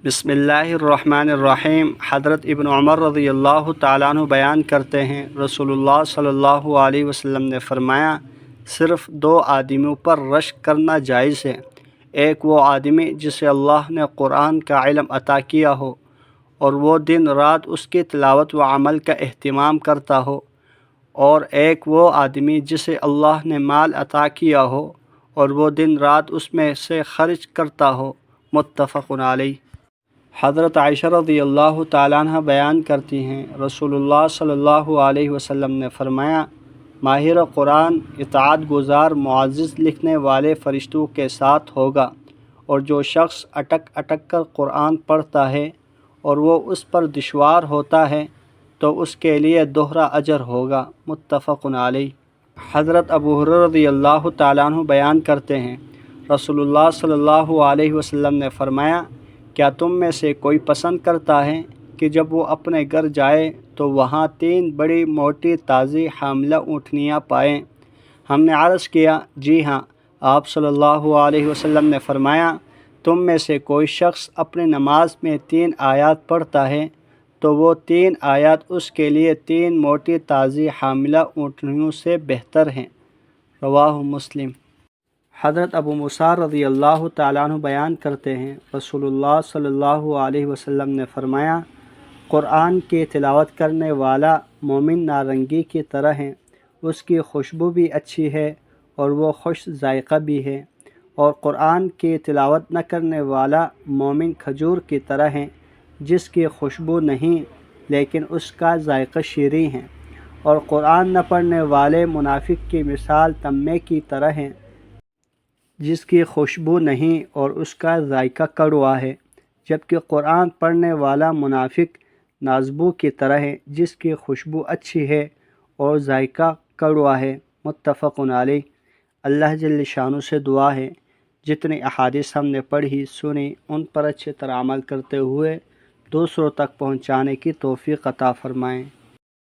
بسم اللہ الرحمن الرحیم۔ حضرت ابن عمر رضی اللہ تعالیٰ عنہ بیان کرتے ہیں، رسول اللہ صلی اللہ علیہ وسلم نے فرمایا، صرف دو آدمیوں پر رشک کرنا جائز ہے۔ ایک وہ آدمی جسے اللہ نے قرآن کا علم عطا کیا ہو اور وہ دن رات اس کی تلاوت و عمل کا اہتمام کرتا ہو، اور ایک وہ آدمی جسے اللہ نے مال عطا کیا ہو اور وہ دن رات اس میں سے خرچ کرتا ہو۔ متفق علیہ۔ حضرت عائشہ رضی اللہ تعالیٰ عنہ بیان کرتی ہیں، رسول اللہ صلی اللہ علیہ وسلم نے فرمایا، ماہر قرآن اطاعت گزار معزز لکھنے والے فرشتوں کے ساتھ ہوگا، اور جو شخص اٹک اٹک کر قرآن پڑھتا ہے اور وہ اس پر دشوار ہوتا ہے تو اس کے لیے دوہرا اجر ہوگا۔ متفق علیہ۔ حضرت ابو ہریرہ رضی اللہ تعالیٰ عنہ بیان کرتے ہیں، رسول اللہ صلی اللہ علیہ وسلم نے فرمایا، کیا تم میں سے کوئی پسند کرتا ہے کہ جب وہ اپنے گھر جائے تو وہاں 3 بڑی موٹی تازی حاملہ اونٹنیاں پائیں؟ ہم نے عرض کیا، جی ہاں۔ آپ صلی اللہ علیہ وسلم نے فرمایا، تم میں سے کوئی شخص اپنی نماز میں 3 آیات پڑھتا ہے تو وہ 3 آیات اس کے لیے 3 موٹی تازی حاملہ اونٹنیوں سے بہتر ہیں۔ رواہ مسلم۔ حضرت ابو موسیٰ رضی اللہ تعالیٰ عنہ بیان کرتے ہیں، رسول اللہ صلی اللہ علیہ وسلم نے فرمایا، قرآن کی تلاوت کرنے والا مومن نارنگی کی طرح ہے، اس کی خوشبو بھی اچھی ہے اور وہ خوش ذائقہ بھی ہے، اور قرآن کی تلاوت نہ کرنے والا مومن کھجور کی طرح ہے، جس کی خوشبو نہیں لیکن اس کا ذائقہ شیریں ہے، اور قرآن نہ پڑھنے والے منافق کی مثال تمبے کی طرح ہے، جس کی خوشبو نہیں اور اس کا ذائقہ کڑوا ہے، جبکہ قرآن پڑھنے والا منافق نازبو کی طرح ہے، جس کی خوشبو اچھی ہے اور ذائقہ کڑوا ہے۔ متفق علیہ۔ اللہ جل شانہ سے دعا ہے، جتنی احادیث ہم نے پڑھی سنی ان پر اچھی طرح عمل کرتے ہوئے دوسروں تک پہنچانے کی توفیق عطا فرمائیں۔